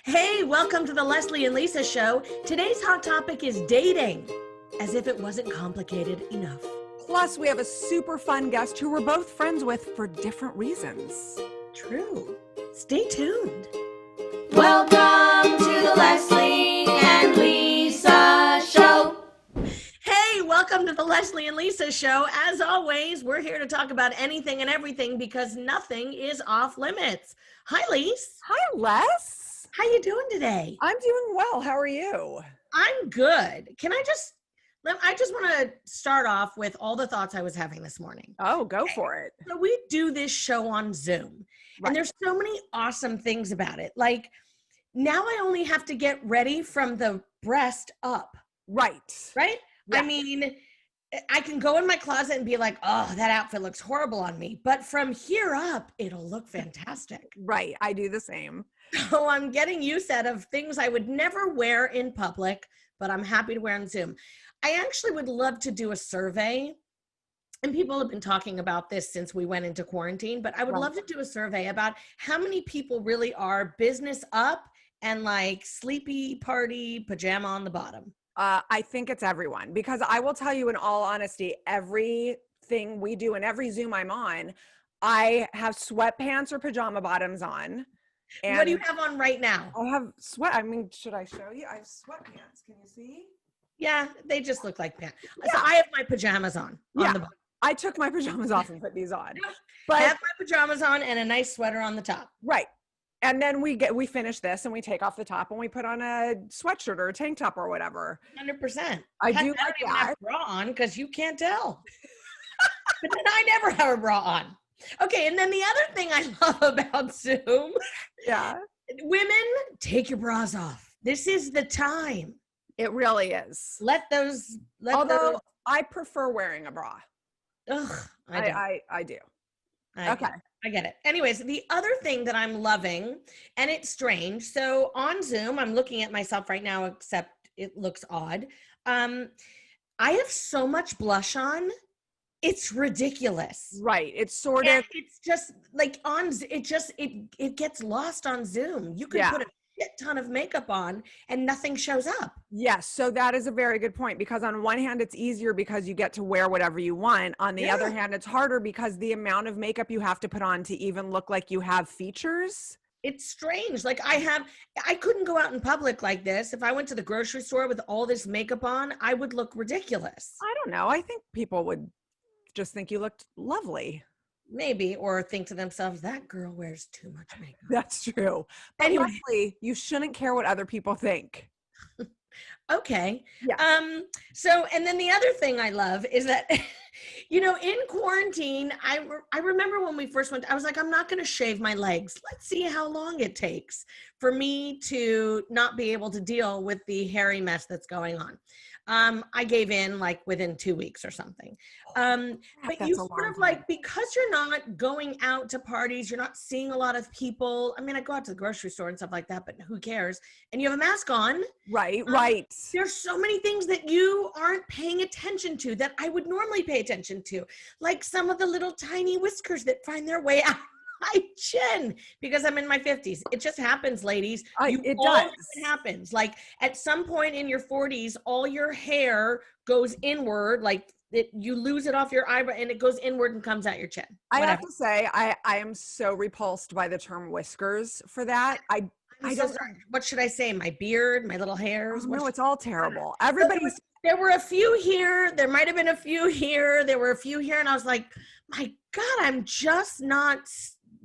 Hey, welcome to the Lesley and Lisa show. Today's hot topic is dating, as if it wasn't complicated enough. Plus, we have a super fun guest who we're both friends with for different reasons. True. Stay tuned. Welcome to the Lesley and Lisa show. Hey, welcome to the Lesley and Lisa show. As always, we're here to talk about anything and everything because nothing is off limits. Hi, Lise. Hi, Les. How you doing today? I'm doing well. How are you? I'm good. I just want to start off with all the thoughts I was having this morning. Oh, go for it. So we do this show on Zoom, Right. and there's so many awesome things about it. Like now I only have to get ready from the breast up, Right. right? Yeah. I mean, I can go in my closet and be like, oh, that outfit looks horrible on me. But from here up, it'll look fantastic. Right. I do the same. So I'm getting used of things I would never wear in public, but I'm happy to wear on Zoom. I actually would love to do a survey, and people have been talking about this since we went into quarantine, but I would love to do a survey about how many people really are business up and like sleepy party pajama on the bottom. I think it's everyone, because I will tell you in all honesty, everything we do and every Zoom I'm on, I have sweatpants or pajama bottoms on. And What do you have on right now? I have should I show you? I have sweatpants. Can you see? Yeah, they just look like pants. Yeah. So I have my pajamas on Yeah. the bottom. I took my pajamas off and put these on. I But have my pajamas on and a nice sweater on the top. right. And then we finish this and we take off the top and we put on a sweatshirt or a tank top or whatever. 100%. I Heck, do I like don't even have that. a bra on because you can't tell. But then I never have a bra on. Okay, and then the other thing I love about Zoom, Yeah. women, take your bras off. This is the time. It really is. Although I prefer wearing a bra. I do. Okay. I get it. Anyways, the other thing that I'm loving, and it's strange. So on Zoom, I'm looking at myself right now, except it looks odd. I have so much blush on. It's ridiculous. Right. It's sort And of it's just like it gets lost on Zoom. You can put a shit ton of makeup on and nothing shows up. yes. So that is a very good point, because on one hand, it's easier because you get to wear whatever you want. On the other hand, it's harder because the amount of makeup you have to put on to even look like you have features. It's strange. Like I couldn't go out in public like this. If I went to the grocery store with all this makeup on, I would look ridiculous. I don't know. I think people would just think you looked lovely. Maybe, or think to themselves, that girl wears too much makeup. That's true. But Anyway. Leslie, you shouldn't care what other people think. Okay. Yeah. So, and then the other thing I love is that, in quarantine, I remember when we first went, I was like, I'm not going to shave my legs. Let's see how long it takes for me to not be able to deal with the hairy mess that's going on. I gave in like within 2 weeks or something. But you sort of like, because you're not going out to parties, you're not seeing a lot of people. I mean, I go out to the grocery store and stuff like that, but who cares? And you have a mask on. Right. There's so many things that you aren't paying attention to that I would normally pay attention to. Like some of the little tiny whiskers that find their way out my chin because I'm in my 50s. It just happens, ladies. It does. It happens. Like at some point in your 40s, all your hair goes inward, like you lose it off your eyebrow and it goes inward and comes out your chin. I have to say, I am so repulsed by the term whiskers for that. I don't. Sorry. What should I say? My beard, my little hairs? No, it's all terrible. Everybody's. There were a few here. There might have been a few here. There were a few here. And I was like, my God, I'm just not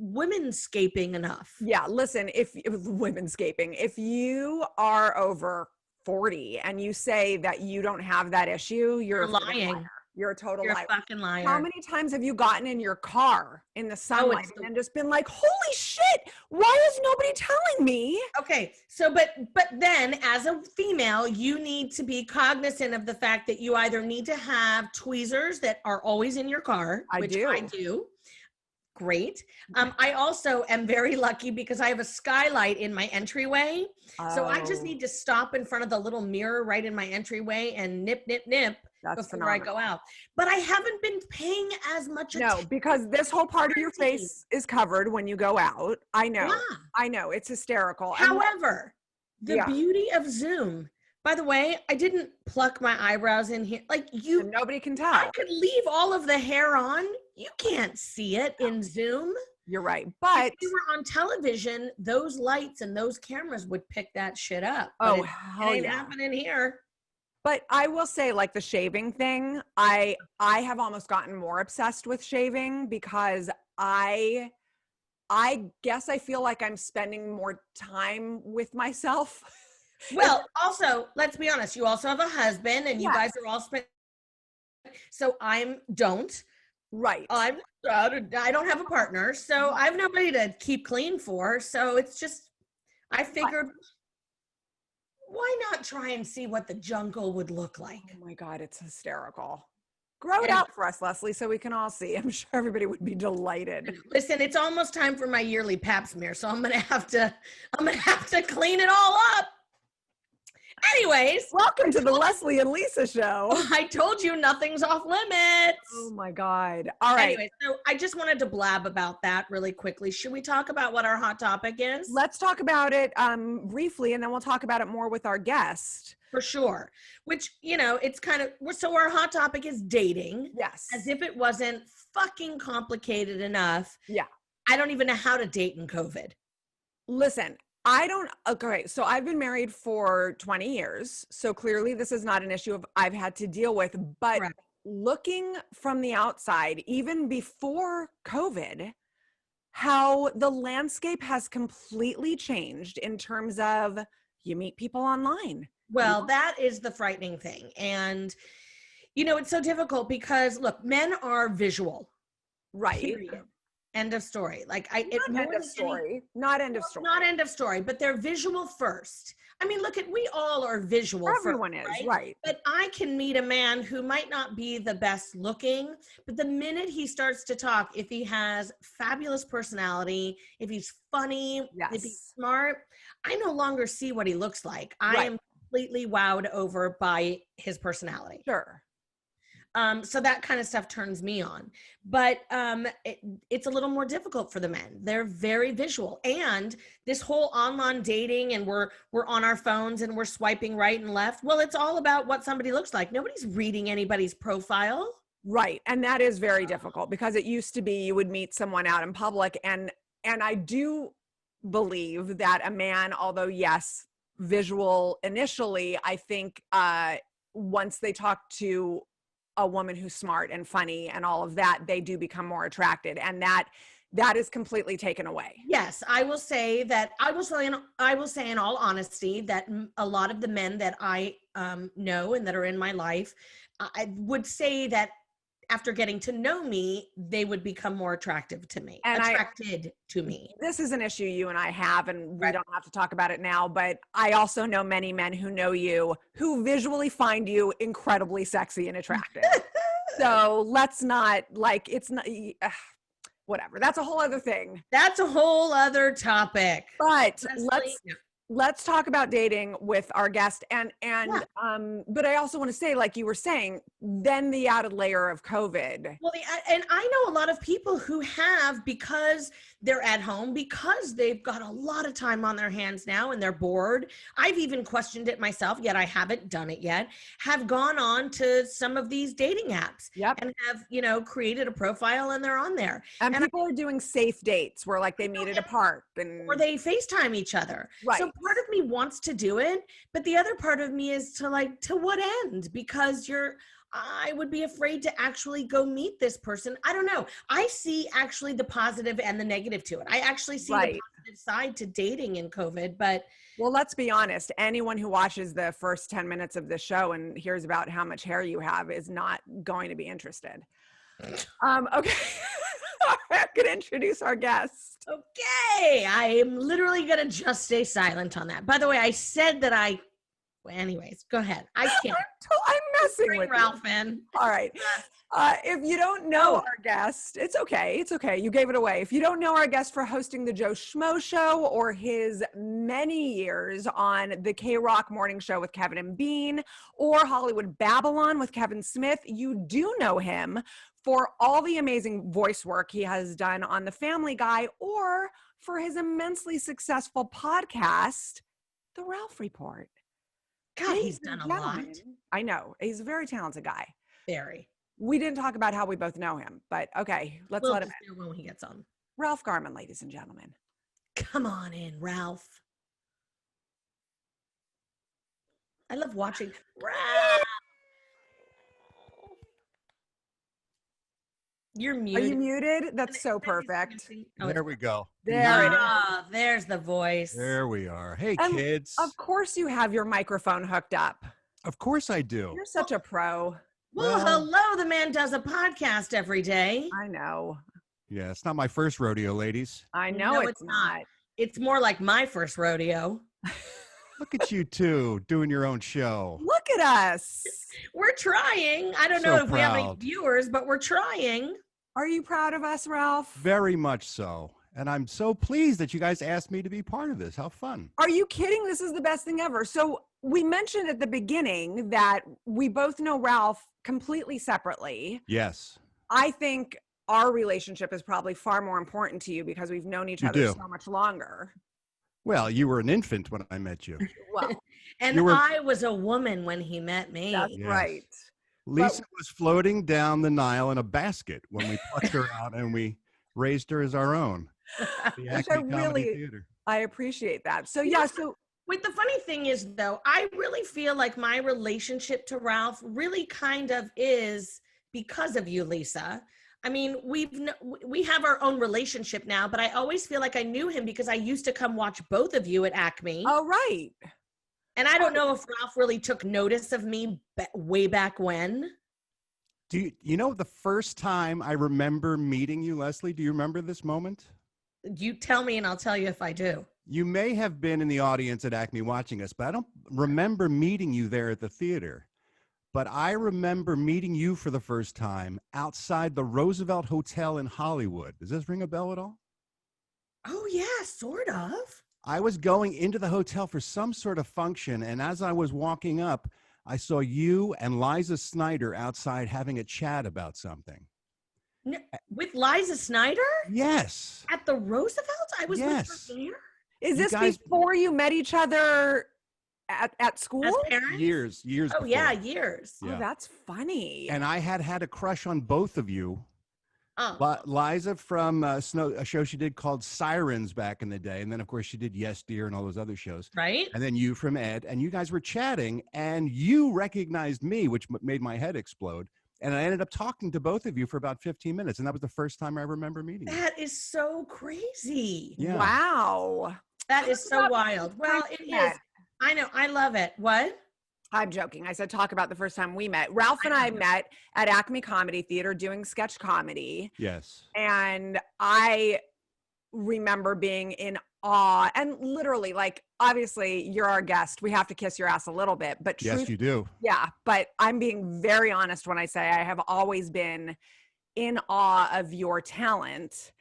womenscaping enough. Yeah, listen, if womenscaping, if you are over 40 and you say that you don't have that issue, you're lying. Liar. You're a total You're liar. a fucking liar. How many times have you gotten in your car in the sunlight and just been like, holy shit, why is nobody telling me? Okay, so but then as a female, you need to be cognizant of the fact that you either need to have tweezers that are always in your car, which I do. Great. I also am very lucky because I have a skylight in my entryway. So I just need to stop in front of the little mirror right in my entryway and nip, nip, nip That's before I phenomenal. go out. But I haven't been paying as much No, attention. because this whole part of your quarantine. face is covered when you go out. I know. Yeah. I know. It's hysterical. However, the Yeah. beauty of Zoom, by the way, I didn't pluck my eyebrows in here. Like And nobody can I tell. could leave all of the hair on. You can't see it in Zoom. You're right. But If we were on television, those lights and those cameras would pick that shit up. But oh, it hell ain't yeah. happening here. But I will say, like the shaving thing, I have almost gotten more obsessed with shaving because I guess I feel like I'm spending more time with myself. Well, also, let's be honest, you also have a husband and you Yes. guys are all spent. So don't. Right. I don't have a partner, so I have nobody to keep clean for. So it's just, I figured, why not try and see what the jungle would look like? Oh my God, it's hysterical. Grow it And- out for us, Lesley, so we can all see. I'm sure everybody would be delighted. Listen, it's almost time for my yearly pap smear, so I'm gonna have to clean it all up. Anyways, Welcome to the Lesley and Lisa show. I told you nothing's off limits. Oh my God. All right. Anyway, so I just wanted to blab about that really quickly. Should we talk about what our hot topic is? Let's talk about it briefly, and then we'll talk about it more with our guest. For sure. Which, it's kind of, so our hot topic is dating. Yes. As if it wasn't fucking complicated enough. Yeah. I don't even know how to date in COVID. Listen, okay, so I've been married for 20 years. So clearly this is not an issue I've had to deal with, but Correct. Looking from the outside, even before COVID, how the landscape has completely changed in terms of you meet people online. Well, that is the frightening thing. And, it's so difficult because, look, men are visual. Right. Period. End of story. Like Not end of story. Not end of story. Not end of story, but they're visual first. I mean, look, we all are visual Everyone first, is, right? But I can meet a man who might not be the best looking, but the minute he starts to talk, if he has fabulous personality, if he's funny, if he's smart, I no longer see what he looks like. I am completely wowed over by his personality. Sure. So that kind of stuff turns me on, but it's a little more difficult for the men. They're very visual, and this whole online dating, and we're on our phones and we're swiping right and left. Well, it's all about what somebody looks like. Nobody's reading anybody's profile. Right. And that is very difficult because it used to be you would meet someone out in public, and I do believe that a man, although yes, visual initially, I think once they talk to a woman who's smart and funny and all of that, they do become more attracted, and that is completely taken away. Yes, I will say that I will say in all honesty that a lot of the men that I know and that are in my life, I would say that after getting to know me, they would become more attracted to me. This is an issue you and I have, and we don't have to talk about it now, but I also know many men who know you who visually find you incredibly sexy and attractive. So let's not, it's not, whatever. That's a whole other thing. That's a whole other topic. But let's talk about dating with our guest, but I also want to say, like you were saying, then the added layer of COVID. Well, and I know a lot of people who have, because they're at home, because they've got a lot of time on their hands now and they're bored. I've even questioned it myself, yet I haven't done it yet, have gone on to some of these dating apps and have, created a profile and they're on there. And people are doing safe dates where they meet at a park or they FaceTime each other. Right. So part of me wants to do it, but the other part of me is to what end? Because I would be afraid to actually go meet this person. I don't know. I see actually the positive and the negative to it. I actually see the positive side to dating in COVID, but. Well, let's be honest. Anyone who watches the first 10 minutes of the show and hears about how much hair you have is not going to be interested. Okay. I'm going to introduce our guest. Okay. I am literally going to just stay silent on that. By the way, I said that I Well, anyways, go ahead. I can't I'm messing bring with Ralph you. in. All right. If you don't know our guest, it's okay. It's okay. You gave it away. If you don't know our guest for hosting the Joe Schmo Show or his many years on the K-Rock Morning Show with Kevin and Bean or Hollywood Babylon with Kevin Smith, you do know him for all the amazing voice work he has done on The Family Guy or for his immensely successful podcast, The Ralph Report. God, he's done a lot. I know. He's a very talented guy. Very. We didn't talk about how we both know him, but okay, let's let him in. When he gets on. Ralph Garman, ladies and gentlemen. Come on in, Ralph. I love watching. Ralph! You're muted. Are you muted? That's so perfect. There we go. There it is. Ah, there's the voice. There we are. Hey, And kids. Of course you have your microphone hooked up. Of course I do. You're such a pro. Well, hello. The man does a podcast every day. I know. Yeah, it's not my first rodeo, ladies. I know No, it's not. It's more like my first rodeo. Look at you two doing your own show. Look at us. We're trying. I don't So know if we have any proud. viewers, but we're trying. Are you proud of us, Ralph? Very much so. And I'm so pleased that you guys asked me to be part of this. How fun. Are you kidding? This is the best thing ever. So we mentioned at the beginning that we both know Ralph completely separately. Yes. I think our relationship is probably far more important to you because we've known each other do. so much longer. Well, you were an infant when I met you. Well, And You were- I was a woman when he met me. that's Yes. right. Lisa was floating down the Nile in a basket when we plucked her out and we raised her as our own. The Which Acme I Comedy really- Theater. I appreciate that. So You know, yeah, so Wait, the funny thing is, though, I really feel like my relationship to Ralph really kind of is because of you, Lisa. I mean, we have our own relationship now, but I always feel like I knew him because I used to come watch both of you at Acme. oh right. And I don't know if Ralph really took notice of me way back when. Do you know the first time I remember meeting you, Lesley? Do you remember this moment? You tell me and I'll tell you if I do. You may have been in the audience at Acme watching us, but I don't remember meeting you there at the theater. But I remember meeting you for the first time outside the Roosevelt Hotel in Hollywood. Does this ring a bell at all? Oh, yeah, sort of. I was going into the hotel for some sort of function, and as I was walking up, I saw you and Liza Snyder outside having a chat about something. No, with Liza Snyder? Yes. At the Roosevelt? I was Yes. with her there? Is You this guys- before you met each other at school? As parents? Years Oh, yeah, before. years. Yeah. Oh, that's funny. And I had a crush on both of you. Oh. Liza from a show she did called Sirens back in the day. And then, of course, she did Yes, Dear and all those other shows. Right? And then you from Ed. And you guys were chatting, and you recognized me, which made my head explode. And I ended up talking to both of you for about 15 minutes. And that was the first time I remember meeting you. That is so crazy. Yeah. Wow. That is so about wild. Well, it met. is. I know. I love it. What? I'm joking. I said talk about the first time we met. Ralph and I met at Acme Comedy Theater doing sketch comedy. Yes. And I remember being in awe and literally, like, obviously you're our guest. We have to kiss your ass a little bit, but Yes, you do. yeah, but I'm being very honest when I say I have always been in awe of your talent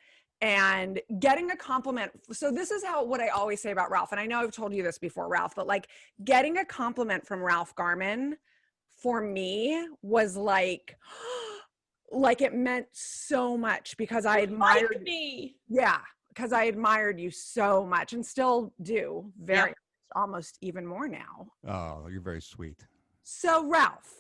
and getting a compliment. So this is what I always say about Ralph. And I know I've told you this before, Ralph, but like getting a compliment from Ralph Garman for me was like it meant so much because I admired Like me. yeah, because I admired you so much and still do very Yep. almost even more now. Oh, you're very sweet. So Ralph,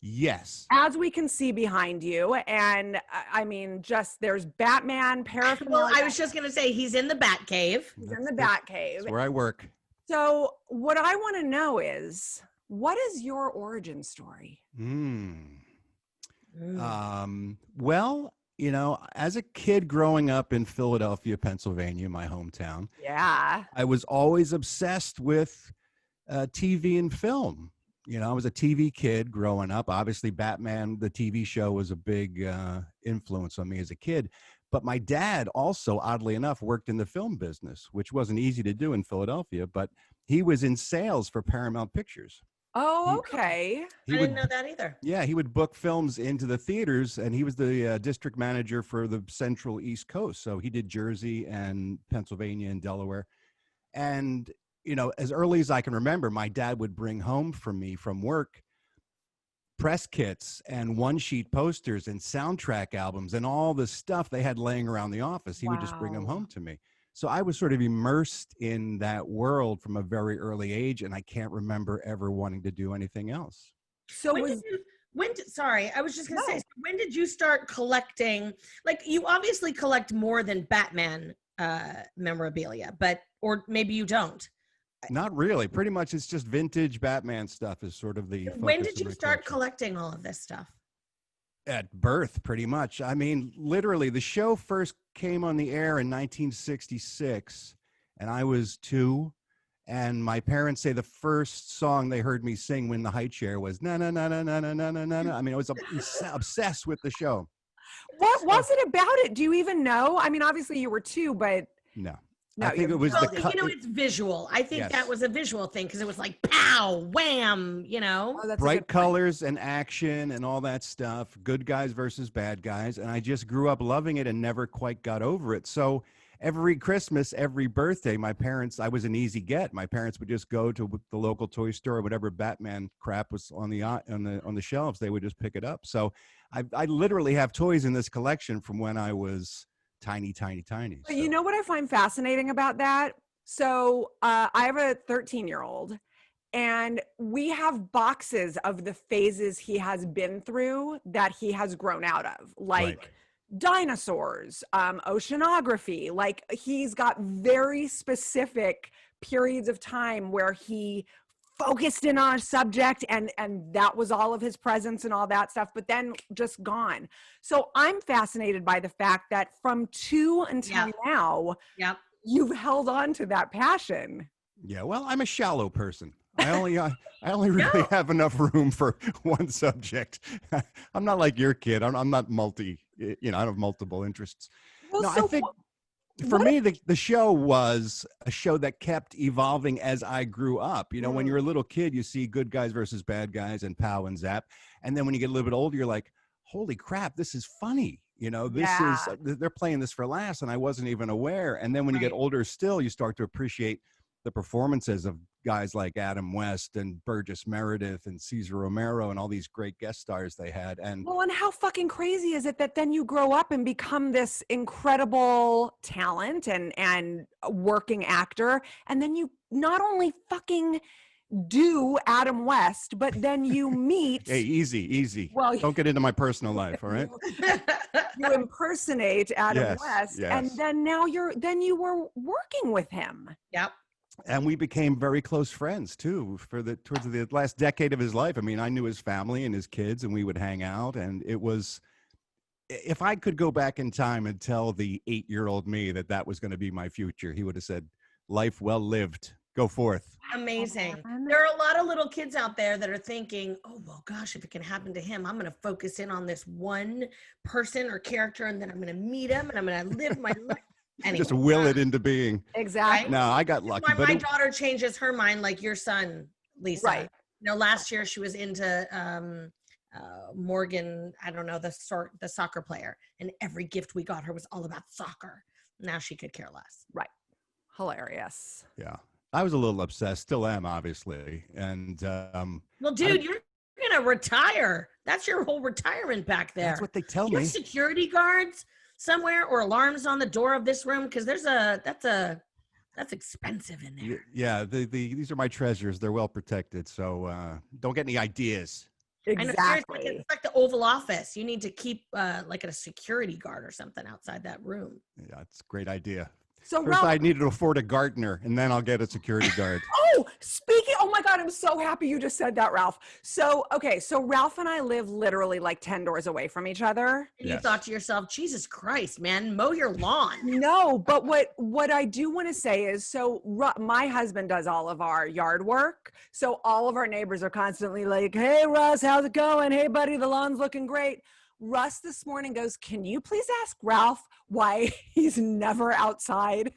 Yes. as we can see behind you, and I mean, just there's Batman paraphernalia. Well, I was just going to say he's in the Batcave. He's in the Batcave. That's where I work. So what I want to know is, what is your origin story? Well, you know, as a kid growing up in Philadelphia, Pennsylvania, my hometown, Yeah. I was always obsessed with TV and film. You know, I was a TV kid growing up. Obviously, Batman, the TV show, was a big influence on me as a kid. But my dad also, oddly enough, worked in the film business, which wasn't easy to do in Philadelphia. But He was in sales for Paramount Pictures. Oh, okay. I didn't know that either. Yeah, he would book films into the theaters, and he was the district manager for the Central East Coast. So he did Jersey and Pennsylvania and Delaware. And, you know, as early as I can remember, my dad would bring home from me from work press kits and one-sheet posters and soundtrack albums and all the stuff they had laying around the office. He would just bring them home to me. So I was sort of immersed in that world from a very early age, and I can't remember ever wanting to do anything else. So sorry, I was just gonna say, when did you start collecting? Like, you obviously collect more than Batman memorabilia, or maybe you don't. Not really. Pretty much it's just vintage Batman stuff is sort of the focus. When did you start collecting all of this stuff? At birth, pretty much. I mean, literally, the show first came on the air in 1966, and I was 2. And my parents say the first song they heard me sing when the high chair was na na na na na na na na na. I mean, I was obsessed with the show. What was it about it? Do you even know? I mean, obviously you were 2, but no. No, I think it was it's visual. I think that was a visual thing because it was like pow, wham, you know. Oh, bright colors and action and all that stuff. Good guys versus bad guys, and I just grew up loving it and never quite got over it. So every Christmas, every birthday, I was an easy get. My parents would just go to the local toy store, whatever Batman crap was on the shelves, they would just pick it up. So I literally have toys in this collection from when I was tiny. But you know what I find fascinating about that? So I have a 13-year-old, and we have boxes of the phases he has been through that he has grown out of, like dinosaurs, oceanography. Like, he's got very specific periods of time where he focused in on a subject and that was all of his presence and all that stuff, but then just gone. So I'm fascinated by the fact that from 2 until now, you've held on to that passion. Yeah, well, I'm a shallow person. I only really have enough room for one subject. I'm not like your kid. I'm not I don't have multiple interests. Well, no, so I think for me, the show was a show that kept evolving as I grew up. You know, when you're a little kid, you see good guys versus bad guys and pow and zap. And then when you get a little bit older, you're like, holy crap, this is funny. You know, they're playing this for laughs, and I wasn't even aware. And then when you get older still, you start to appreciate the performances of guys like Adam West and Burgess Meredith and Cesar Romero and all these great guest stars they had. And how fucking crazy is it that then you grow up and become this incredible talent and working actor, and then you not only fucking do Adam West, but then you meet hey, easy. Well, don't get into my personal life, all right? You impersonate Adam West, and then you were working with him. Yep. And we became very close friends too towards the last decade of his life. I mean, I knew his family and his kids, and we would hang out. And it was, if I could go back in time and tell the 8-year-old me that was going to be my future, he would have said, life well lived. Go forth. Amazing. There are a lot of little kids out there that are thinking, oh, well, gosh, if it can happen to him, I'm going to focus in on this one person or character, and then I'm going to meet him and I'm going to live my life. Anyway, just will it into being. Exactly. Right? No, I got lucky. Why my daughter changes her mind like your son, Lisa. Right. You know, last year she was into Morgan, I don't know, the soccer player, and every gift we got her was all about soccer. Now she could care less. Right. Hilarious. Yeah. I was a little obsessed, still am, obviously. And well, dude, you're gonna retire. That's your whole retirement back there. That's what they tell Your me. security guards somewhere or alarms on the door of this room, because that's expensive in there. Yeah, these are my treasures. They're well protected, so don't get any ideas. Exactly. It's like the Oval Office. You need to keep like a security guard or something outside that room. Yeah, it's a great idea. So first, I need to afford a gardener, and then I'll get a security guard. Oh my God, I'm so happy you just said that, Ralph. So Ralph and I live literally like 10 doors away from each other. And you thought to yourself, Jesus Christ, man, mow your lawn. No, but what I do want to say is, so my husband does all of our yard work. So all of our neighbors are constantly like, hey, Russ, how's it going? Hey, buddy, the lawn's looking great. Russ this morning goes, can you please ask Ralph why he's never outside?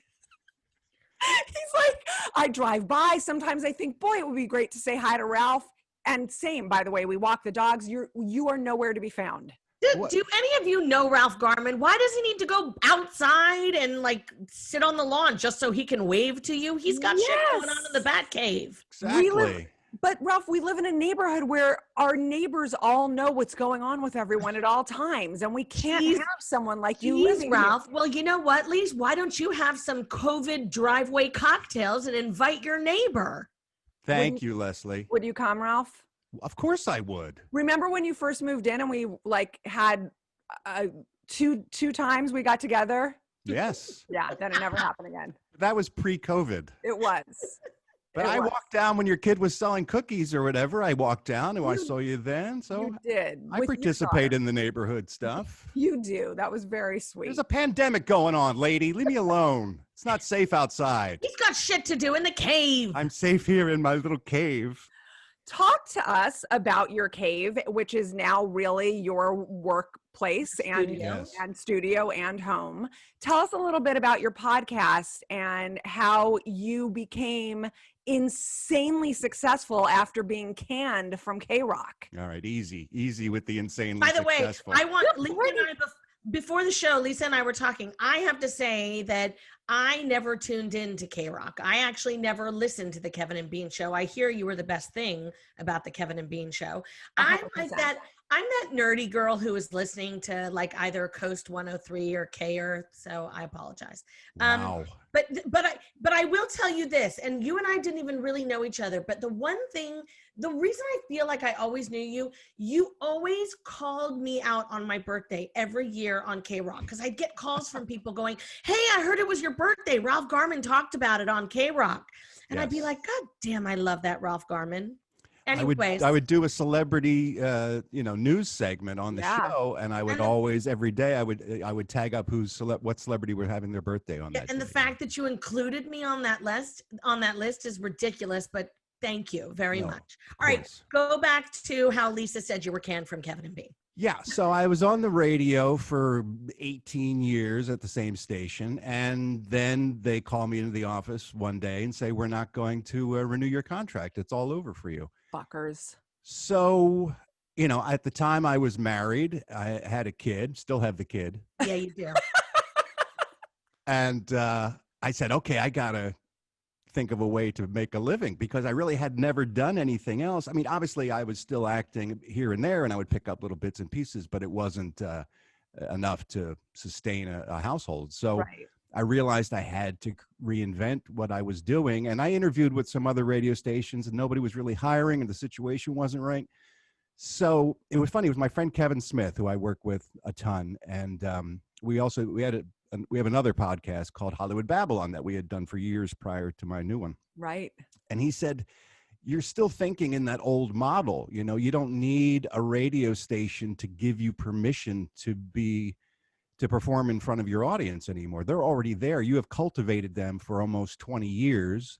He's like, I drive by. Sometimes I think, boy, it would be great to say hi to Ralph. And same, by the way, we walk the dogs. You are nowhere to be found. Do any of you know Ralph Garman? Why does he need to go outside and like sit on the lawn just so he can wave to you? He's got shit going on in the bat cave. Exactly. But Ralph, we live in a neighborhood where our neighbors all know what's going on with everyone at all times. And we can't have someone like you living Ralph. here. Well, you know what, Lise? Why don't you have some COVID driveway cocktails and invite your neighbor? Thank you, Lesley. Would you come, Ralph? Of course I would. Remember when you first moved in and we like had two times we got together? Yes. Yeah, then it never happened again. That was pre-COVID. It was. But I walked down when your kid was selling cookies or whatever. I walked down and I saw you then. So you did. I participate in the neighborhood stuff. You do. That was very sweet. There's a pandemic going on, lady. Leave me alone. It's not safe outside. He's got shit to do in the cave. I'm safe here in my little cave. Talk to us about your cave, which is now really your workplace and studio and home. Tell us a little bit about your podcast and how you became insanely successful after being canned from K-Rock. All right, easy with the insanely By the successful. way, I want Lisa and I, before the show, Lisa and I were talking. I have to say that I never tuned into K-Rock. I actually never listened to the Kevin and Bean show. I hear you were the best thing about the Kevin and Bean show. I'm that nerdy girl who is listening to like either Coast 103 or K-Earth. So I apologize. Wow. But I will tell you this, and you and I didn't even really know each other. But the reason I feel like I always knew you always called me out on my birthday every year on K-Rock. Because I'd get calls from people going, hey, I heard it was your birthday. Ralph Garman talked about it on K-Rock. And I'd be like, God damn, I love that Ralph Garman. Anyways. I would do a celebrity, news segment on the show, and I would always every day I would tag up what celebrity were having their birthday on that. And day. the fact that you included me on that list is ridiculous, but thank you very much. All right, go back to how Lisa said you were canned from Kevin and Bean. Yeah, so I was on the radio for 18 years at the same station, and then they call me into the office one day and say, we're not going to renew your contract. It's all over for you. Fuckers. So, at the time I was married, I had a kid, still have the kid. Yeah, you do. And I said, okay, I got to think of a way to make a living because I really had never done anything else. I mean, obviously I was still acting here and there and I would pick up little bits and pieces, but it wasn't enough to sustain a household. So I realized I had to reinvent what I was doing. And I interviewed with some other radio stations and nobody was really hiring and the situation wasn't right. So it was funny. It was my friend Kevin Smith, who I work with a ton. And we have another podcast called Hollywood Babylon that we had done for years prior to my new one. Right. And he said, you're still thinking in that old model. You don't need a radio station to give you permission to perform in front of your audience anymore. They're already there. You have cultivated them for almost 20 years.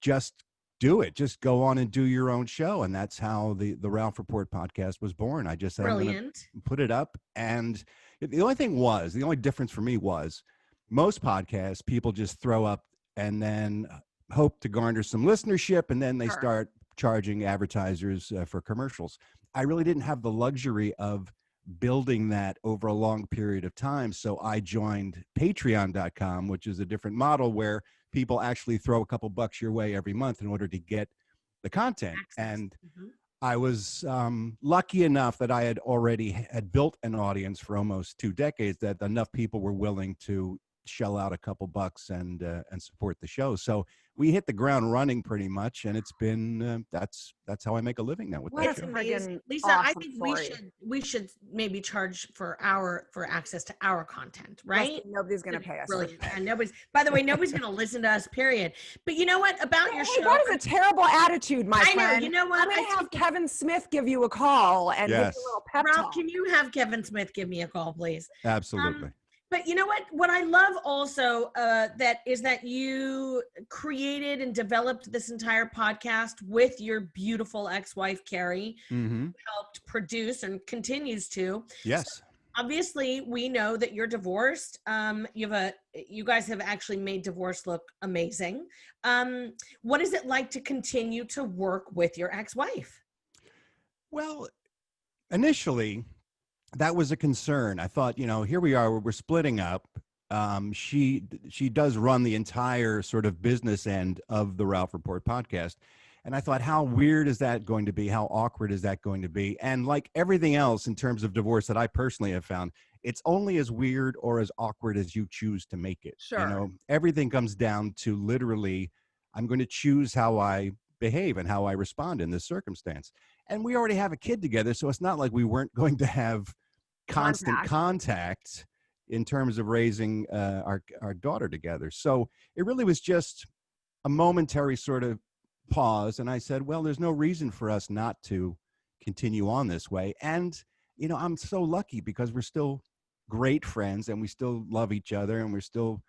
Just do it. Just go on and do your own show. And that's how the Ralph Report podcast was born. I just said, I'm gonna put it up. And the only difference for me was most podcasts, people just throw up and then hope to garner some listenership. And then they start charging advertisers for commercials. I really didn't have the luxury of building that over a long period of time. So I joined patreon.com, which is a different model where people actually throw a couple bucks your way every month in order to get the content. And I was lucky enough that I had already built an audience for almost 2 decades that enough people were willing to shell out a couple bucks and support the show. So we hit the ground running pretty much, and it's been that's how I make a living now with that show. Amazing. Lisa, awesome I think we should maybe charge for access to our content, right? Yes, nobody's gonna pay us. Really, and by the way, nobody's gonna listen to us, period. But you know what about your show? That is a terrible attitude, my friend. I know. You know what? I'm gonna have Kevin Smith give you a call and give you a little pep talk. Ralph, can you have Kevin Smith give me a call, please? Absolutely. But you know what I love also that you created and developed this entire podcast with your beautiful ex-wife, Carrie, who helped produce and continues to. Yes. So obviously we know that you're divorced. You guys have actually made divorce look amazing. What is it like to continue to work with your ex-wife? Well, initially, that was a concern. I thought, here we are, we're splitting up. She does run the entire sort of business end of the Ralph Report podcast. And I thought, how weird is that going to be? How awkward is that going to be? And like everything else in terms of divorce that I personally have found, it's only as weird or as awkward as you choose to make it. Sure. Everything comes down to literally, I'm going to choose how I behave and how I respond in this circumstance. And we already have a kid together, so it's not like we weren't going to have constant contact in terms of raising our daughter together. So it really was just a momentary sort of pause. And I said, well, there's no reason for us not to continue on this way. And, I'm so lucky because we're still great friends and we still love each other and we're still,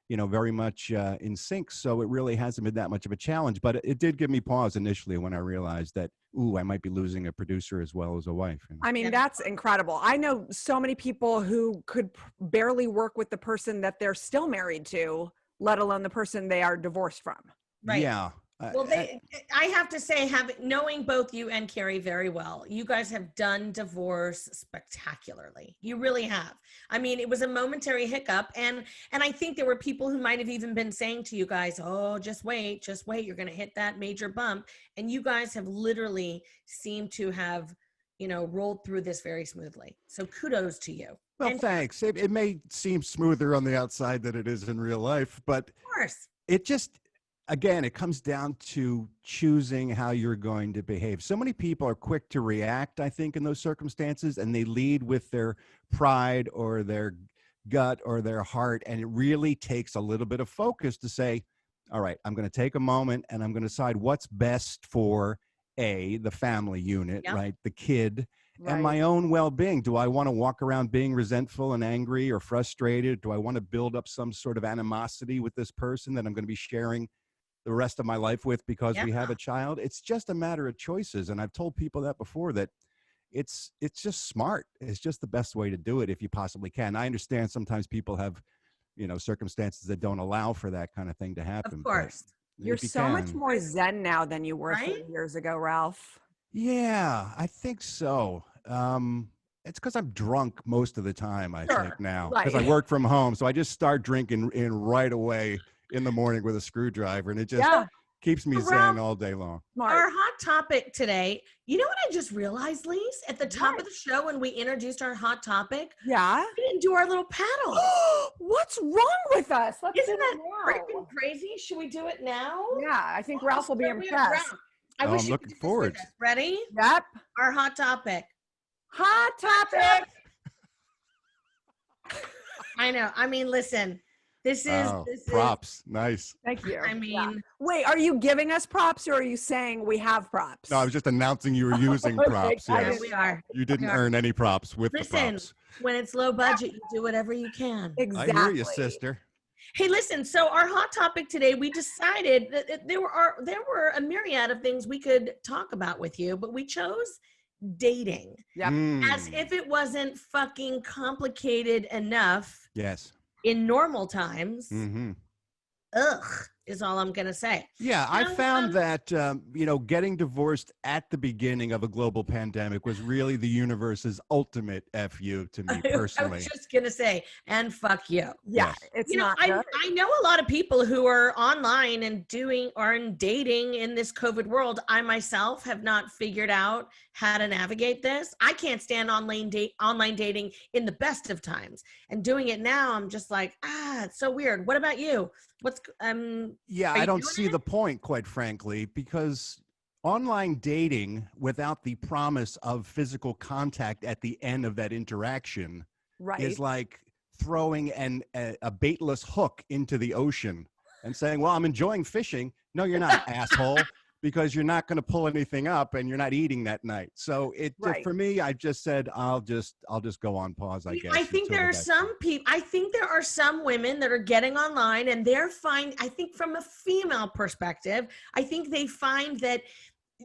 very much in sync. So it really hasn't been that much of a challenge, but it did give me pause initially when I realized that, I might be losing a producer as well as a wife. I mean, that's incredible. I know so many people who could barely work with the person that they're still married to, let alone the person they are divorced from. Right. Yeah. Well, I have to say, knowing both you and Carrie very well, you guys have done divorce spectacularly. You really have. I mean, it was a momentary hiccup, and I think there were people who might have even been saying to you guys, "Oh, just wait, you're going to hit that major bump," and you guys have literally seemed to have, rolled through this very smoothly. So kudos to you. Well, and thanks. It may seem smoother on the outside than it is in real life, but of course, it just, again, it comes down to choosing how you're going to behave. So many people are quick to react, I think, in those circumstances, and they lead with their pride or their gut or their heart. And it really takes a little bit of focus to say, all right, I'm going to take a moment and I'm going to decide what's best for the family unit, right? The kid. And my own well-being. Do I want to walk around being resentful and angry or frustrated? Do I want to build up some sort of animosity with this person that I'm going to be sharing the rest of my life with because we have a child? It's just a matter of choices. And I've told people that before, that it's just smart. It's just the best way to do it if you possibly can. I understand sometimes people have, circumstances that don't allow for that kind of thing to happen. of course. You're so much more zen now than you were 30 years ago, Ralph. Yeah, I think so. It's because I'm drunk most of the time, I think now, because I work from home. So I just start drinking in right away in the morning with a screwdriver, and it just keeps me zen all day long. Our hot topic today, you know what I just realized, Lise? At the top of the show when we introduced our hot topic, we didn't do our little paddle. What's wrong with us? Isn't that freaking crazy? Should we do it now? Yeah, I think Ralph will be impressed. I wish I'm you looking could forward. do this. Ready? Yep. Our hot topic. Hot topic. I know. I mean, listen, this is props. Nice. Thank you. I mean, wait, are you giving us props or are you saying we have props? No, I was just announcing you were using props. Yeah, we are. You didn't earn any props with the props. When it's low budget, you do whatever you can. Exactly. I hear you, sister. Hey, listen, so our hot topic today, we decided that there were a myriad of things we could talk about with you, but we chose dating. Yep. As if it wasn't fucking complicated enough. Yes. In normal times. Mm-hmm. Ugh, is all I'm going to say. Yeah, I found that, getting divorced at the beginning of a global pandemic was really the universe's ultimate FU to me personally. I was just going to say, and fuck you. Yeah, it's not good. I know a lot of people who are online and dating in this COVID world. I myself have not figured out how to navigate this. I can't stand online dating in the best of times. And doing it now, I'm just like, it's so weird. What about you? I don't see the point, quite frankly, because online dating without the promise of physical contact at the end of that interaction is like throwing a baitless hook into the ocean and saying, well, I'm enjoying fishing. No, you're not, asshole, because you're not going to pull anything up and you're not eating that night. So for me, I just said, I'll just go on pause, I guess. I think there are some people, I think there are some women that are getting online and I think from a female perspective, I think they find that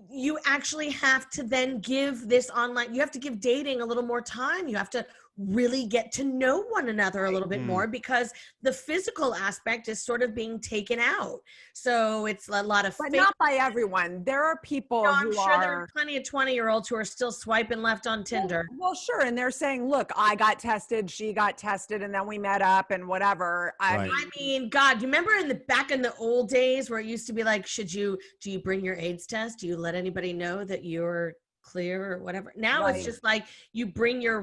you actually have to then give this online, you have to give dating a little more time. You have to really get to know one another a little bit Mm. more, because the physical aspect is sort of being taken out. So it's a lot of But fake. not by everyone. There are people I'm who sure there are are plenty of 20-year-olds who are still swiping left on Tinder. Well, sure. And they're saying, look, I got tested, she got tested, and then we met up and whatever. Right. I mean, God, you remember back in the old days where it used to be like, do you bring your AIDS test? Do you let anybody know that you're clear or whatever? Now Right. it's just like you bring your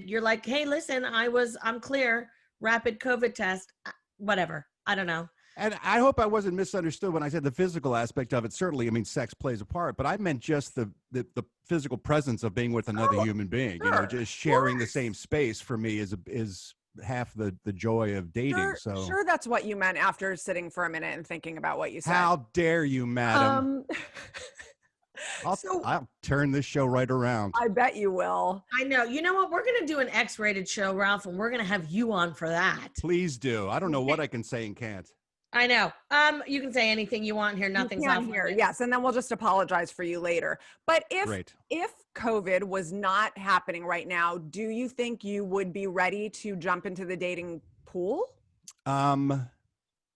you're like, hey, listen, I'm clear, rapid COVID test, whatever. I don't know. And I hope I wasn't misunderstood when I said the physical aspect of it. Certainly, I mean, sex plays a part, but I meant just the physical presence of being with another human being. You know, sure. just sharing the same space for me is half the joy of dating. Sure, that's what you meant after sitting for a minute and thinking about what you said. How dare you, madam? I'll turn this show right around. I bet you will. I know. You know what? We're going to do an X-rated show, Ralph, and we're going to have you on for that. Please do. I don't know what I can say and can't. I know. You can say anything you want here. Nothing's You can off here. limits. Yes, and then we'll just apologize for you later. But Great. if COVID was not happening right now, do you think you would be ready to jump into the dating pool?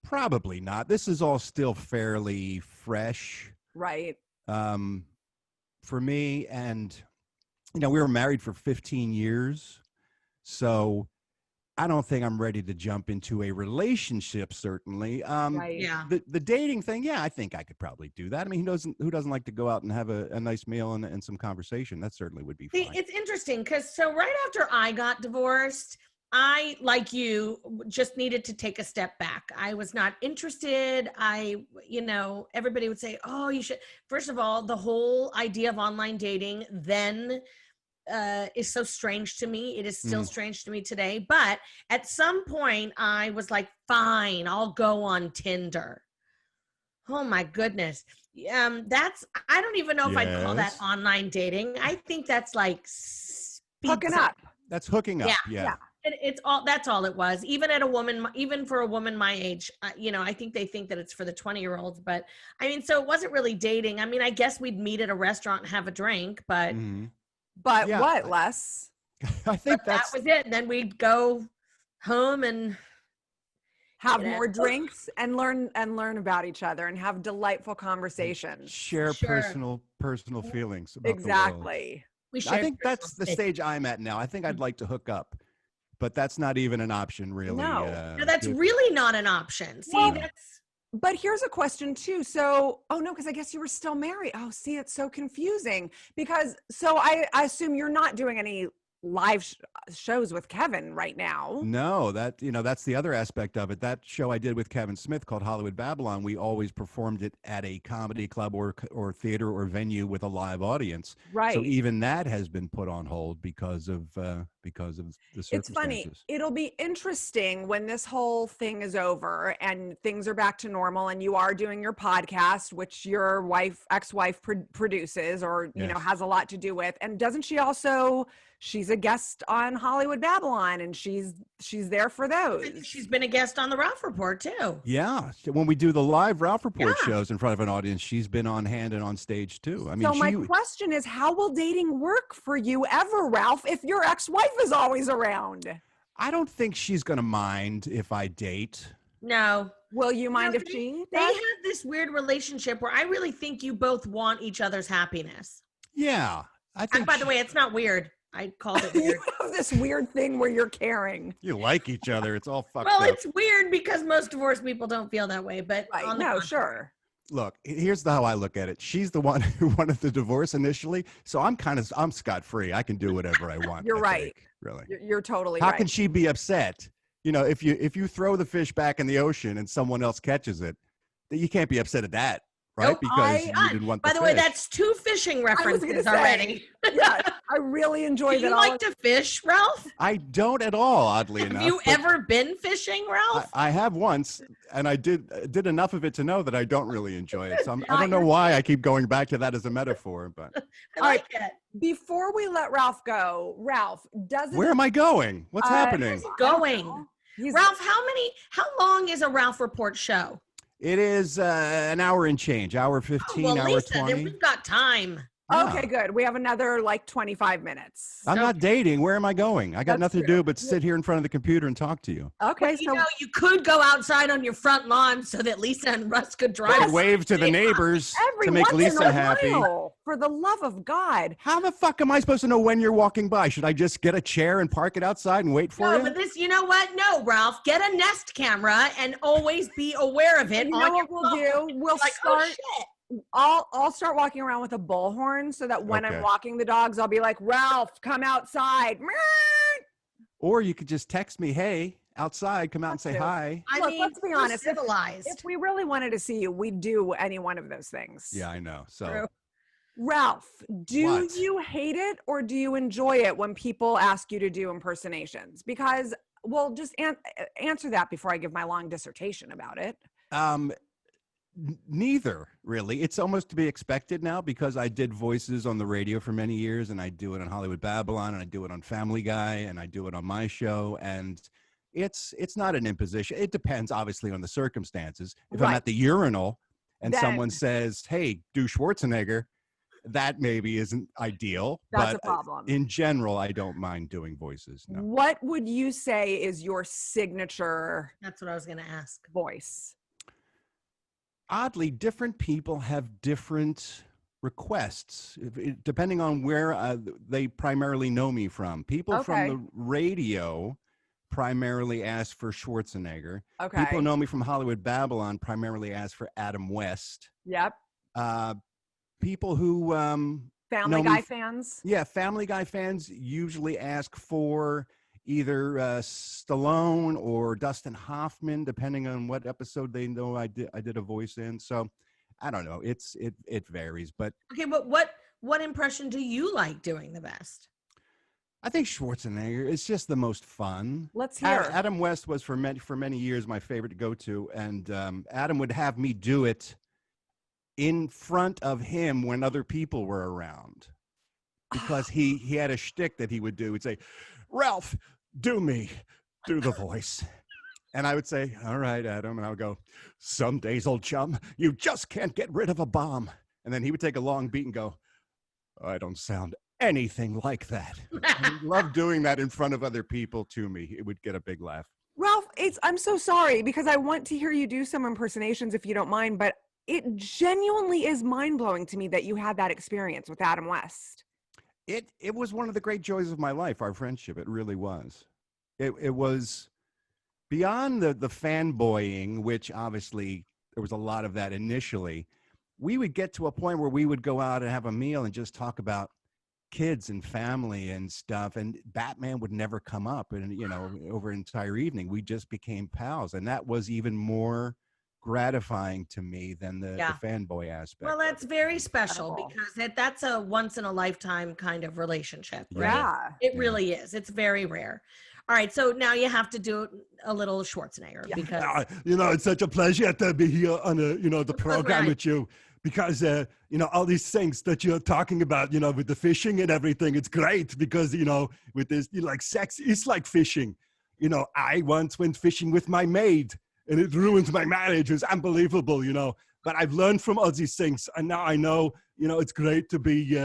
Probably not. This is all still fairly fresh. Right. For me, and we were married for 15 years, so I don't think I'm ready to jump into a relationship. Certainly, Right. Yeah. the dating thing, yeah, I think I could probably do that. I mean, who doesn't like to go out and have a nice meal and some conversation? That certainly would be See, fine. it's interesting because right after I got divorced, I, like you, just needed to take a step back. I was not interested. Everybody would say, oh, you should. First of all, the whole idea of online dating then is so strange to me. It is still strange to me today. But at some point, I was like, fine, I'll go on Tinder. Oh my goodness. I don't even know if I'd call that Yes. online dating. I think that's like Hooking up. That's hooking up. Yeah. That's all it was. Even for a woman my age, I think they think that it's for the 20-year-olds, but I mean, so it wasn't really dating. I mean, I guess we'd meet at a restaurant and have a drink, but But Yeah. what, Les? I think that was it. And then we'd go home and Have Yeah. more drinks and learn about each other and have delightful conversations. share Sure. personal feelings about the world. Exactly. we I shared think that's the personal stage I'm at now. I think I'd like to hook up, but that's not even an option, really. No. No, that's really not an option. See, Well, that's But here's a question too. So, because I guess you were still married. Oh, see, it's so confusing because I assume you're not doing any live shows with Kevin right now. No, that's the other aspect of it. That show I did with Kevin Smith called Hollywood Babylon, we always performed it at a comedy club or theater or venue with a live audience. Right. So even that has been put on hold because of the circumstances. It's funny. It'll be interesting when this whole thing is over and things are back to normal and you are doing your podcast, which your ex-wife produces or, Yes. has a lot to do with. And doesn't she also, she's a guest on Hollywood Babylon and she's there for those. she's been a guest on the Ralph Report too. Yeah, when we do the live Ralph Report Yeah. shows in front of an audience, she's been on hand and on stage too. I mean, So my question is, how will dating work for you ever, Ralph, if your ex-wife is always around? I don't think she's going to mind if I date. No. Will you mind if they, she They does? have this weird relationship where I really think you both want each other's happiness. Yeah, I think. And by the way, it's not weird. I called it weird. You have this weird thing where you're caring. you like each other. It's all fucked Well, up. it's weird because most divorced people don't feel that way, but Right. on the No, contrary. sure. Look, here's how I look at it. She's the one who wanted the divorce initially, so I'm scot free. I can do whatever I want. You're I right. think, really. You're totally How right. can she be upset? If you throw the fish back in the ocean and someone else catches it, you can't be upset at that, right? Nope, Because you didn't want. By the way, fish. that's 2 fishing I was gonna references say, already. Yeah, I really enjoy Do that. you like to fish, Ralph? I don't at all, oddly Have enough. you but ever been fishing, Ralph? I have once, and I did enough of it to know that I don't really enjoy it. So I Not don't know your why I keep going back to that as a metaphor. But I like it. Before we let Ralph go, Ralph, doesn't where am I going? What's happening? Going. He's- Ralph, how long is a Ralph Report show? It is an hour and change, hour 15, Oh, well, hour Lisa, 20. then we've got time. Okay, good. We have another like 25 minutes. I'm not dating. Where am I going? I got That's nothing to true. do but sit here in front of the computer and talk to you. Okay, You so know, you could go outside on your front lawn so that Lisa and Russ could drive. I wave to the neighbors every to make once in Lisa a happy. while, for the love of God. How the fuck am I supposed to know when you're walking by? Should I just get a chair and park it outside and wait for No, you? but this, you know what? No, Ralph, get a Nest camera and always be aware of it. You on know your what we'll phone. do? We'll Like, start. oh shit. I'll start walking around with a bullhorn so that when I'm Okay. walking the dogs, I'll be like, Ralph, come outside. Or you could just text me, hey, outside, come out and say That's it. hi. I Look, mean, let's be we're honest. civilized. If we really wanted to see you, we'd do any one of those things. Yeah, I know. So True. Ralph, do What? you hate it or do you enjoy it when people ask you to do impersonations? Because, well, just answer that before I give my long dissertation about it. Neither, really. It's almost to be expected now because I did voices on the radio for many years, and I do it on Hollywood Babylon, and I do it on Family Guy, and I do it on my show, and it's not an imposition. It depends, obviously, on the circumstances. If I'm Right. at the urinal and Then- someone says, hey, do Schwarzenegger, that maybe isn't ideal. That's but a problem. in general, I don't mind doing voices. No. What would you say is your signature That's what I was going to ask. voice? Oddly, different people have different requests depending on where they primarily know me from. People from Okay. the radio primarily ask for Schwarzenegger. Okay. People who know me from Hollywood Babylon primarily ask for Adam West. Yep. People who Family know me Guy fans. yeah, Family Guy fans usually ask for either Stallone or Dustin Hoffman, depending on what episode they know I did a voice in. So I don't know. It varies, but Okay, but what impression do you like doing the best? I think Schwarzenegger is just the most fun. Let's hear. Adam West was for many years my favorite to go to, and Adam would have me do it in front of him when other people were around, because he had a shtick that he would do. He'd say, Ralph, do the voice. And I would say, all right, Adam. And I would go, some days, old chum, you just can't get rid of a bomb. And then he would take a long beat and go, I don't sound anything like that. I love doing that in front of other people to me. It would get a big laugh. Ralph, I'm so sorry because I want to hear you do some impersonations if you don't mind, but it genuinely is mind-blowing to me that you had that experience with Adam West. It was one of the great joys of my life, our friendship. It really was. It was beyond the fanboying, which obviously there was a lot of that initially. We would get to a point where we would go out and have a meal and just talk about kids and family and stuff, and Batman would never come up, and over an entire evening we just became pals, and that was even more gratifying to me than the fanboy aspect. Well, that's very special Incredible. because that's a once in a lifetime kind of relationship, right? Yeah. It really is. It's very rare. All right, so now you have to do a little Schwarzenegger because It's such a pleasure to be here on the program right. with you, because all these things that you're talking about, with the fishing and everything, it's great because with this, like sex is like fishing. I once went fishing with my maid and it ruined my marriage. It was unbelievable, but I've learned from all these things, and now I know it's great to be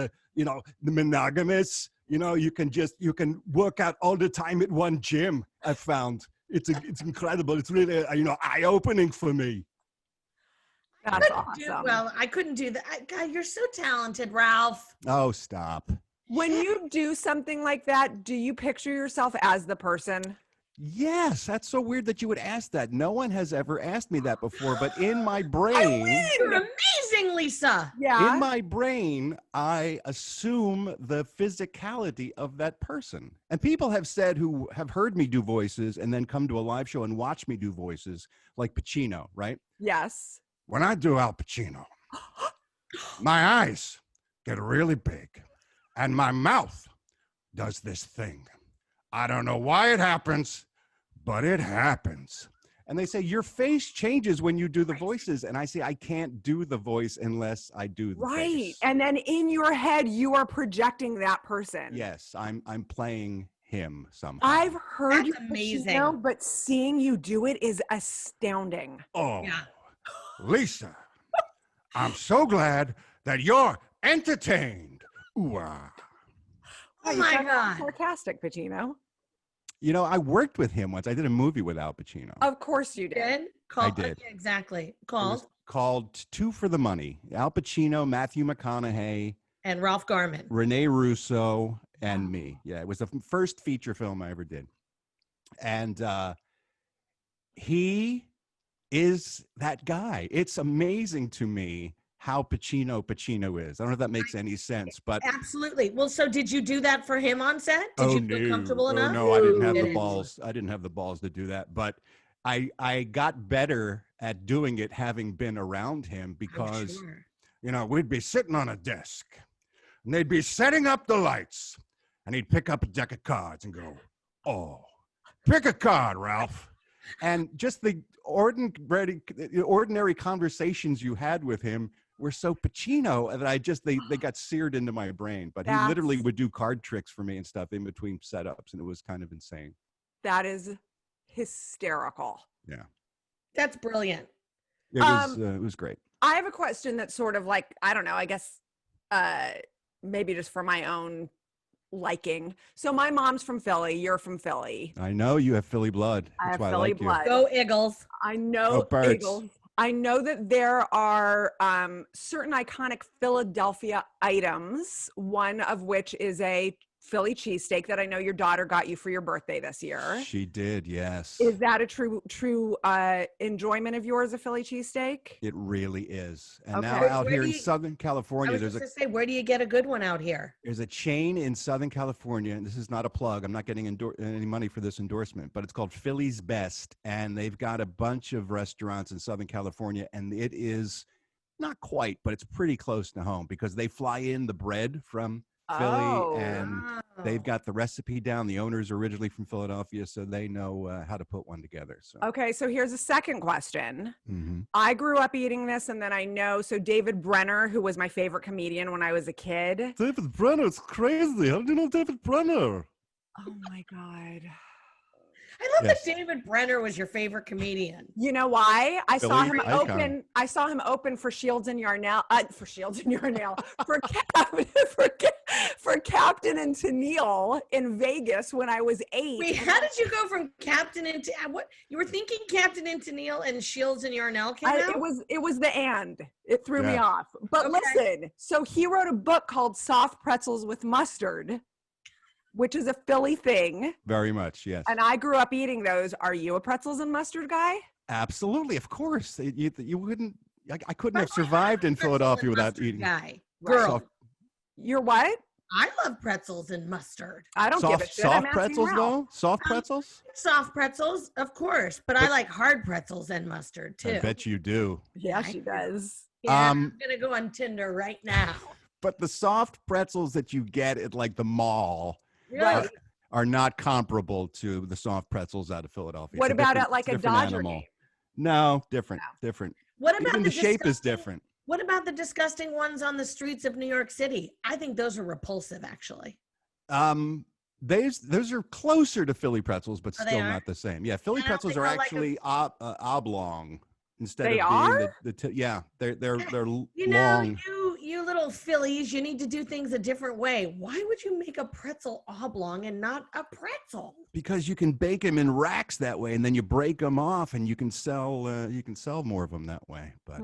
monogamous. You can work out all the time at one gym. I've found it's incredible. It's really eye-opening for me. That's I couldn't do that. God, you're so talented, Ralph. Oh, stop. When you do something like that, do you picture yourself as the person? Yes, that's so weird that you would ask that. No one has ever asked me that before, but in my brain, You're amazing, Lisa. Yeah. in my brain, I assume the physicality of that person. And people have said who have heard me do voices and then come to a live show and watch me do voices, like Pacino, right? Yes. When I do Al Pacino, my eyes get really big and my mouth does this thing. I don't know why it happens, but it happens. And they say, your face changes when you do the voices. And I say, I can't do the voice unless I do the face. And then in your head, you are projecting that person. Yes, I'm playing him somehow. I've heard That's you amazing. Pacino, but seeing you do it is astounding. Oh, Yeah. Lisa, I'm so glad that you're entertained. Ooh, ah. Oh you my sound God. sarcastic, Pacino. You know, I worked with him once. I did a movie with Al Pacino. Of course you did. Did? I did. Yeah, exactly. It Called. was called Two for the Money. Al Pacino, Matthew McConaughey, And Ralph Garman. Rene Russo, and me. Yeah, it was the first feature film I ever did. And he is that guy. It's amazing to me how Pacino is. I don't know if that makes any sense, but Absolutely. Well, so did you do that for him on set? Did you feel comfortable enough? No, I didn't have the Didn't. balls. I didn't have the balls to do that, but I got better at doing it having been around him I'm because sure. you know, we'd be sitting on a desk and they'd be setting up the lights and he'd pick up a deck of cards and go, "Oh, pick a card, Ralph." And just the ordinary conversations you had with him were so Pacino that they got seared into my brain. But he literally would do card tricks for me and stuff in between setups, and it was kind of insane. That is hysterical. Yeah, That's brilliant. it was great. I have a question that's sort of like, I don't know, I guess maybe just for my own liking. So my mom's from Philly, you're from Philly. I know you have Philly blood. I That's have why Philly I like blood. Go Eagles. I know Birds. Eagles. I know that there are certain iconic Philadelphia items, one of which is a Philly cheesesteak that I know your daughter got you for your birthday this year. She did, yes. Is that a true enjoyment of yours, a Philly cheesesteak? It really is. And Okay. now out Where here do in you- Southern I California, was there's just a going to say, where do you get a good one out here? There's a chain in Southern California, and this is not a plug. I'm not getting any money for this endorsement, but it's called Philly's Best, and they've got a bunch of restaurants in Southern California, and it is not quite, but it's pretty close to home because they fly in the bread from Philly, and they've got the recipe down. The owners are originally from Philadelphia, so they know how to put one together. So Okay, so here's a second question. Mhm. I grew up eating this, and then I know, so David Brenner, who was my favorite comedian when I was a kid. David Brenner, it's crazy. How do you know David Brenner? Oh my God. I love Yes. that David Brenner was your favorite comedian. You know why? I saw Philly him icon. open. I saw him open for Shields and Yarnell. For Shields and Yarnell. For Captain and Tennille in Vegas when I was 8. Wait, how did you go from Captain into what? You were thinking Captain and Tennille and Shields and Yarnell came out? It was the and. It threw me Yeah. off. But Okay. listen, so he wrote a book called Soft Pretzels with Mustard, which is a Philly thing. Very much, yes. And I grew up eating those. Are you a pretzels and mustard guy? Absolutely, of course. You wouldn't. I couldn't have But I'm survived a in pretzel Philadelphia and without mustard eating guy. Right. Girl, soft, You're what? I love pretzels and mustard. I don't give a shit. I'm soft asking pretzels, Ralph. though. Soft pretzels. Soft pretzels, of course, but I like hard pretzels and mustard too. I bet you do. Yeah, she does. Yeah, Um, I'm gonna go on Tinder right now. But the soft pretzels that you get at like the mall Right. are not comparable to the soft pretzels out of Philadelphia. What It's about different- at like it's a different Dodger animal. game? No, different. What about Even the shape is different. What about the disgusting ones on the streets of New York City? I think those are repulsive, actually. Those are closer to Philly pretzels, but Oh, they still are? not the same. Yeah, Philly I don't pretzels think are I like 'em. actually oblong instead They of being are? yeah, they're You know, long. you little Phillies, you need to do things a different way. Why would you make a pretzel oblong and not a pretzel? Because you can bake them in racks that way, and then you break them off, and you can sell more of them that way. But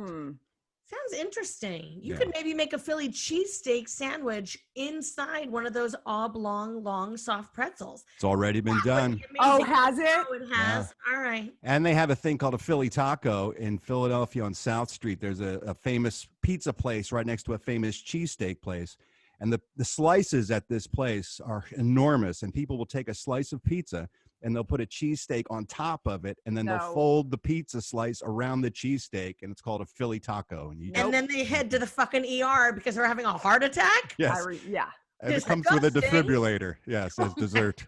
Sounds interesting. You Yeah. could maybe make a Philly cheesesteak sandwich inside one of those oblong, long, soft pretzels. it's already been That would done. be Oh, amazing. has it? Oh, it has. All right. And they have a thing called a Philly taco in Philadelphia on South Street. There's a famous pizza place right next to a famous cheesesteak place. And the slices at this place are enormous. And people will take a slice of pizza and they'll put a cheesesteak on top of it. And then No. they'll fold the pizza slice around the cheesesteak. And it's called a Philly taco. And you And then they head to the fucking ER because they're having a heart attack. yes, Yeah. and it comes with a disgusting. defibrillator. Yes, as dessert.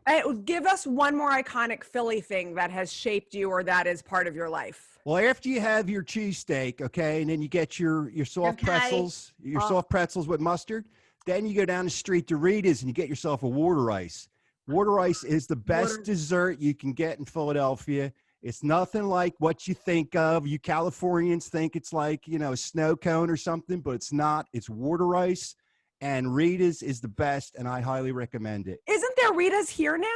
Hey, give us one more iconic Philly thing that has shaped you or that is part of your life. Well, after you have your cheesesteak, okay, and then you get your soft Okay. pretzels, your soft pretzels with mustard, then you go down the street to Rita's and you get yourself a water ice. Water ice is the best dessert you can get in Philadelphia. It's nothing like what you think of. You Californians think it's like, you know, a snow cone or something, but it's not. It's water ice. And Rita's is the best, and I highly recommend it. Isn't there Rita's here now?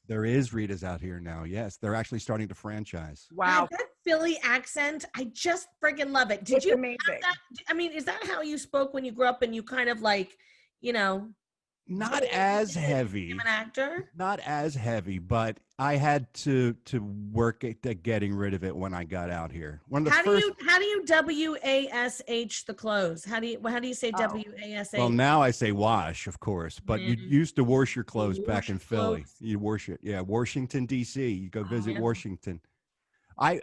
There is Rita's out here now. Yes, they're actually starting to franchise. Wow. God, that Philly accent, I just freaking love it. Did It's you amazing. have that? I mean, is that how you spoke when you grew up and you kind of like, you know, Not as heavy. became an actor? Not as heavy, but I had to work at getting rid of it when I got out here. One of the How first. do you WASH the clothes? How do you say Oh. WASH? Well, now I say wash, of course, but you used to wash your clothes Wash back in your Philly. clothes? You wash it. Yeah, Washington, D.C. You go visit yeah. Washington.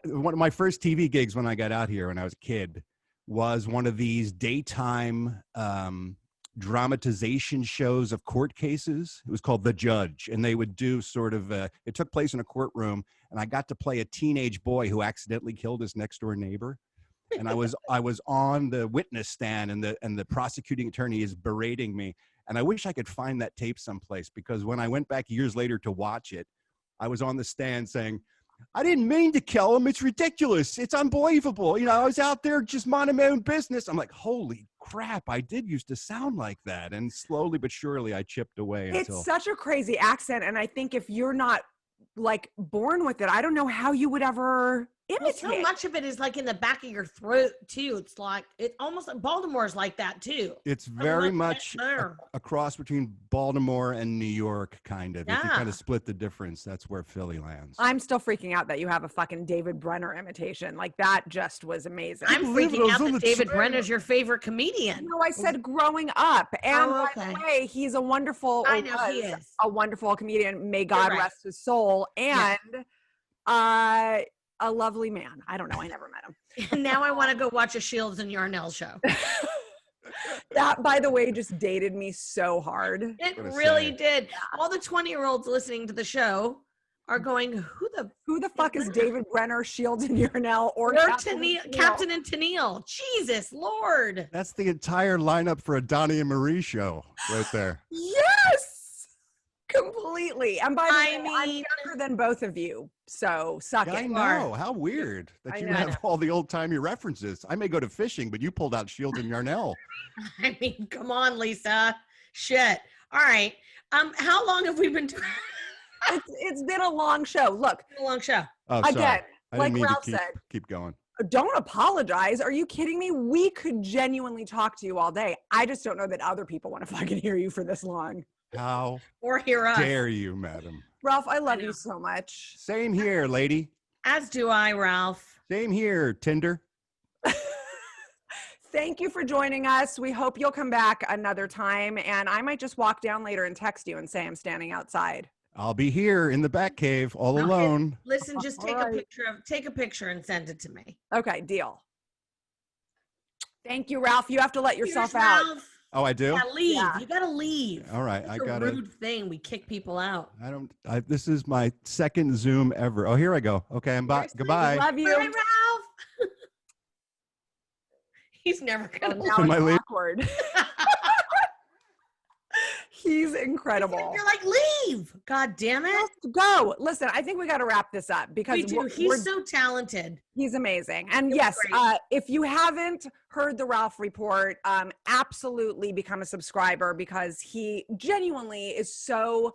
One of my first TV gigs when I got out here when I was a kid was one of these daytime dramatization shows of court cases. It was called The Judge, and they would do sort of it took place in a courtroom, and I got to play a teenage boy who accidentally killed his next door neighbor. And I was on the witness stand, and the prosecuting attorney is berating me. And I wish I could find that tape someplace, because when I went back years later to watch it, I was on the stand saying, I didn't mean to kill him. It's ridiculous. It's unbelievable. You know, I was out there just minding my own business. I'm like, holy crap, I did used to sound like that. And slowly but surely I chipped away until. It's such a crazy accent. And I think if you're not like born with it, I don't know how you would ever Well, imitate. so much of it is like in the back of your throat too. It's like it almost Baltimore's like that too. It's very much much there. a cross between Baltimore and New York, kind of. If you kind Yeah. of split the difference, that's where Philly lands. I'm still freaking out that you have a fucking David Brenner imitation. Like that just was amazing. I'm believe it, I freaking was out on that the David train. Brenner's your favorite comedian. No, I said growing up. And Oh, by okay. the way, he's a wonderful, I or know he was is. a wonderful comedian. May God right. rest his soul. Yeah. And a lovely man. I don't know. I never met him. And now I want to go watch a Shields and Yarnell show. That, by the way, just dated me so hard. It What a really sad. did. All the 20-year-olds listening to the show are going, Who the fuck is David Brenner, Shields and Yarnell, or or Captain Tennille, Tennille? Captain and Tennille? Jesus Lord. That's the entire lineup for a Donnie and Marie show right there. Yes, completely. And by the I way, I'm mean- younger than both of you, so suck Yeah, I it. know. How weird that I you know. have all the old timey references. I may go to fishing, but you pulled out Shields and Yarnell. I mean, come on, Lisa. Shit. All right. How long have we been doing It's been a long show. Look, a long show? Oh, sorry. again, I like didn't mean Ralph to said, keep going. don't apologize. Are you kidding me? We could genuinely talk to you all day. I just don't know that other people want to fucking hear you for this long. How Or hear us? dare you, madam? Ralph, I love know. you so much. Same here, lady. As do I, Ralph. Same here, Tinder. Thank you for joining us. We hope you'll come back another time. And I might just walk down later and text you and say I'm standing outside. I'll be here in the back cave all Okay. alone. Listen, just take All a right. picture and send it to me. Okay, deal. Thank you, Ralph. You have to let yourself Here's out. Ralph. Oh, I do? Yeah, leave. Yeah. You gotta leave. All right. It's I a got to. rude thing. We kick people out. This is my second Zoom ever. Oh, here I go. Okay. I'm back. Seriously? Goodbye. Love you. Bye, Ralph. He's never Oh, gonna now Am I it's leaving? awkward. He's incredible. You're like, leave. God damn it. Let's go. Listen, I think we got to wrap this up because We do. He's so talented. he's amazing. And It was yes, great. if you haven't heard the Ralph Report, absolutely become a subscriber because he genuinely is so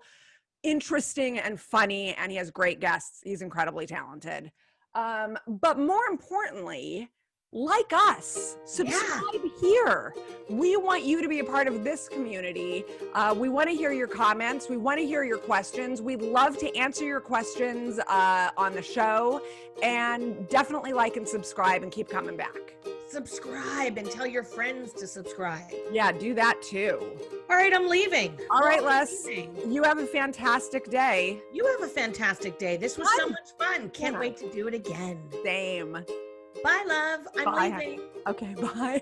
interesting and funny and he has great guests. He's incredibly talented. But more importantly, like us, subscribe here. We want you to be a part of this community. We want to hear your comments. We want to hear your questions. We'd love to answer your questions on the show. And definitely like and subscribe and keep coming back. Subscribe and tell your friends to subscribe. Yeah, do that too. All right, I'm leaving. All right, Well, I'm Les. leaving. You have a fantastic day. You have a fantastic day. This was so Bye. much fun. Can't Yeah. wait to do it again. Same. Bye, love. I'm Bye, leaving. Okay, bye.